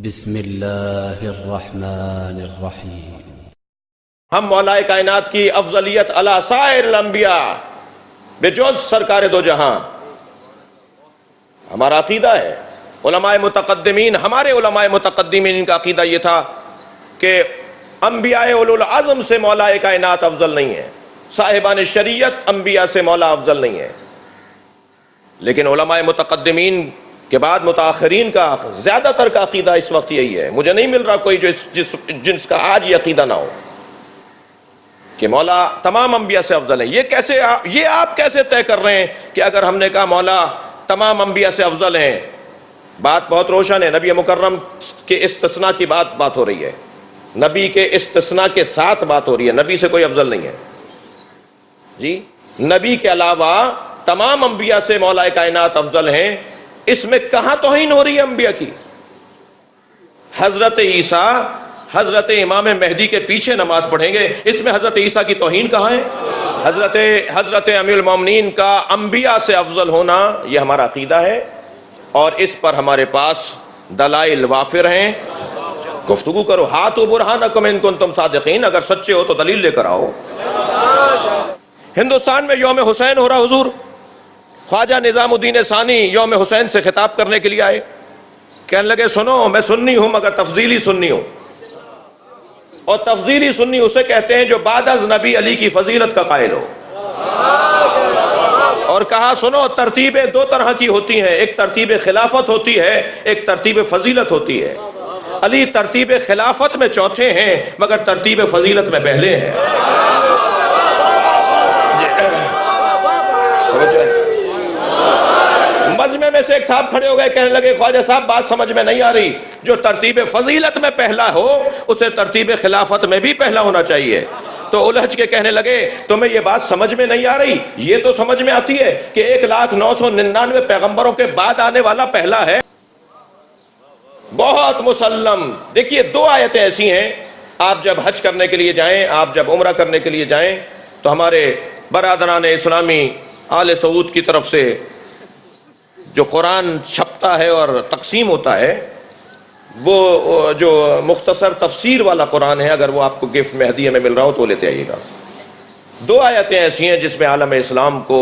بسم اللہ الرحمن الرحیم۔ ہم مولا کائنات کی افضلیت علی سائر الانبیاء بجز سرکار دو جہاں ہمارا عقیدہ ہے۔ علماء متقدمین، ہمارے علماء متقدمین کا عقیدہ یہ تھا کہ انبیاء اولو العزم سے مولا کائنات افضل نہیں ہے، صاحبان شریعت انبیاء سے مولا افضل نہیں ہے۔ لیکن علماء متقدمین کے بعد متاخرین کا زیادہ تر کا عقیدہ اس وقت یہی ہے۔ مجھے نہیں مل رہا کوئی جس کا آج یہ عقیدہ نہ ہو کہ مولا تمام انبیاء سے افضل ہے۔ یہ آپ کیسے طے کر رہے ہیں کہ اگر ہم نے کہا مولا تمام انبیاء سے افضل ہیں؟ بات بہت روشن ہے، نبی مکرم کے استثناء کی بات ہو رہی ہے، نبی کے استثناء کے ساتھ بات ہو رہی ہے، نبی سے کوئی افضل نہیں ہے جی۔ نبی کے علاوہ تمام انبیاء سے مولا کائنات افضل ہیں۔ اس میں کہاں توہین ہو رہی ہے انبیاء کی؟ حضرت عیسیٰ حضرت امام مہدی کے پیچھے نماز پڑھیں گے، اس میں حضرت عیسیٰ کی توہین کہاں ہے؟ حضرت امیر المومنین کا انبیاء سے افضل ہونا یہ ہمارا عقیدہ ہے، اور اس پر ہمارے پاس دلائل وافر ہیں۔ گفتگو کرو، ہاتھو برہانکم ان کنتم صادقین، اگر سچے ہو تو دلیل لے کر آؤ۔ ہندوستان میں یوم حسین ہو رہا، حضور خواجہ نظام الدین ثانی یوم حسین سے خطاب کرنے کے لیے آئے، کہنے لگے سنو میں سنی ہوں مگر تفضیلی سنی ہوں، اور تفضیلی سنی اسے کہتے ہیں جو بعد از نبی علی کی فضیلت کا قائل ہو۔ اور کہا سنو ترتیبیں دو طرح کی ہوتی ہیں، ایک ترتیب خلافت ہوتی ہے، ایک ترتیب فضیلت ہوتی ہے۔ علی ترتیب خلافت میں چوتھے ہیں مگر ترتیب فضیلت میں پہلے ہیں۔ مجمع میں سے ایک صاحب کھڑے ہو گئے، کہنے لگے خواجہ صاحب بات سمجھ میں نہیں آ رہی، جو ترتیب فضیلت میں پہلا ہو اسے ترتیب خلافت میں بھی پہلا ہونا چاہیے۔ تو الجھ کے کہنے لگے تمہیں یہ بات سمجھ میں نہیں آ رہی، یہ تو سمجھ میں آتی ہے کہ 1,999 پیغمبروں کے بعد آنے والا پہلا ہے۔ بہت مسلم۔ دیکھیے دو آیتیں ایسی ہیں، آپ جب حج کرنے کے لیے جائیں، آپ جب عمرہ کرنے کے لیے جائیں تو ہمارے برادران اسلامی آل سعود کی طرف سے جو قرآن چھپتا ہے اور تقسیم ہوتا ہے، وہ جو مختصر تفسیر والا قرآن ہے، اگر وہ آپ کو گفٹ میں ہدیہ میں مل رہا ہو تو وہ لیتے آئیے گا۔ دو آیتیں ایسی ہیں جس میں عالم اسلام کو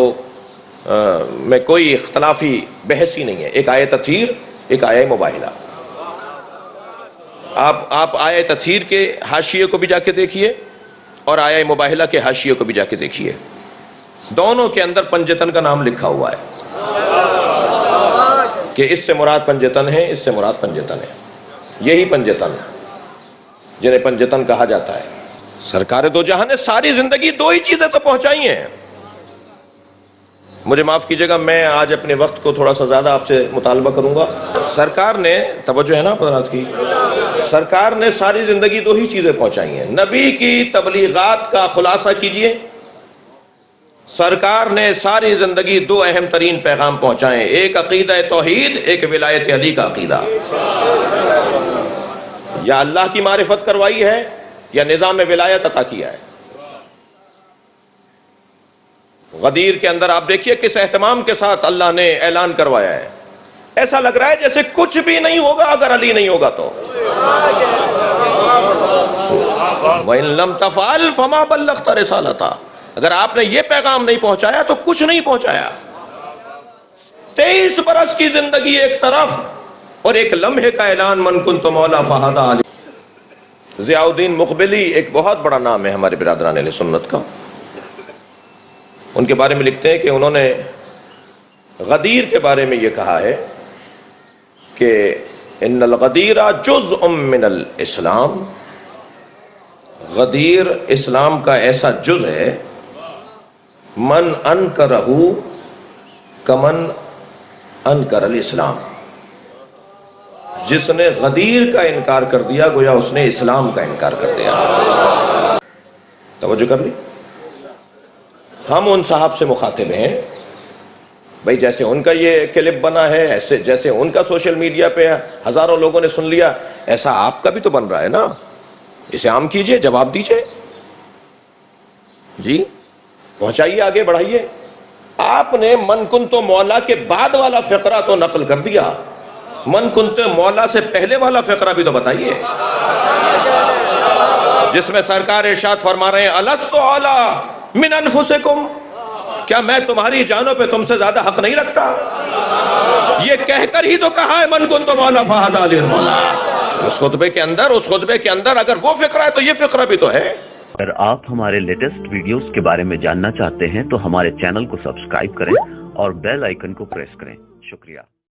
میں کوئی اختلافی بحث ہی نہیں ہے، ایک آیت تطہیر، ایک آیت مباہلہ۔ آپ آیت تطہیر کے حاشیے کو بھی جا کے دیکھیے اور آیت مباہلہ کے حاشیے کو بھی جا کے دیکھیے، دونوں کے اندر پنجتن کا نام لکھا ہوا ہے کہ اس سے مراد پنجتن ہے، اس سے مراد پنجتن ہے، یہی پنجتن ہے جنہیں پنجتن کہا جاتا ہے۔ سرکار دو جہاں نے ساری زندگی دو ہی چیزیں تو پہنچائی ہیں۔ مجھے معاف کیجئے گا، میں آج اپنے وقت کو تھوڑا سا زیادہ آپ سے مطالبہ کروں گا۔ سرکار نے، توجہ ہے نا حضرات کی، سرکار نے ساری زندگی دو ہی چیزیں پہنچائی ہیں۔ نبی کی تبلیغات کا خلاصہ کیجئے، سرکار نے ساری زندگی دو اہم ترین پیغام پہنچائے، ایک عقیدہ توحید، ایک ولایت علی کا عقیدہ۔ یا اللہ کی معرفت کروائی ہے یا نظام ولایت عطا کیا ہے۔ غدیر کے اندر آپ دیکھیے کس اہتمام کے ساتھ اللہ نے اعلان کروایا ہے، ایسا لگ رہا ہے جیسے کچھ بھی نہیں ہوگا اگر علی نہیں ہوگا تو۔ وَإِن لَمْ تَفْعَلْ فَمَا بَلَّغْتَ رِسَالَتَهُ، اگر آپ نے یہ پیغام نہیں پہنچایا تو کچھ نہیں پہنچایا۔ 23 برس کی زندگی ایک طرف اور ایک لمحے کا اعلان، من کنت مولا فہذا علی۔ ضیاء الدین مقبلی ایک بہت بڑا نام ہے ہمارے برادران اہل سنت کا، ان کے بارے میں لکھتے ہیں کہ انہوں نے غدیر کے بارے میں یہ کہا ہے کہ ان الغدیر جزء من الاسلام، غدیر اسلام کا ایسا جز ہے، من انکرہ کمن انکر الاسلام، جس نے غدیر کا انکار کر دیا گویا اس نے اسلام کا انکار کر دیا۔ توجہ کر لی؟ ہم ان صاحب سے مخاطب ہیں بھئی، جیسے ان کا یہ کلپ بنا ہے، ایسے جیسے ان کا سوشل میڈیا پہ ہزاروں لوگوں نے سن لیا، ایسا آپ کا بھی تو بن رہا ہے نا، اسے عام کیجئے، جواب دیجئے جی، پہنچائیے، آگے بڑھائیے۔ آپ نے من کن تو مولا کے بعد والا فقرہ تو نقل کر دیا، من کنت مولا سے پہلے والا فقرہ بھی تو بتائیے، جس میں سرکار ارشاد فرما رہے ہیں الستُ اعلیٰ من انفسکم، کیا میں تمہاری جانوں پہ تم سے زیادہ حق نہیں رکھتا؟ یہ کہہ کر ہی تو کہا ہے من کنت مولا فہذا علی المولا۔ اس خطبے کے اندر اگر وہ فقرہ ہے تو یہ فقرہ بھی تو ہے۔ اگر آپ ہمارے لیٹسٹ ویڈیوز کے بارے میں جاننا چاہتے ہیں تو ہمارے چینل کو سبسکرائب کریں اور بیل آئیکن کو پریس کریں۔ شکریہ۔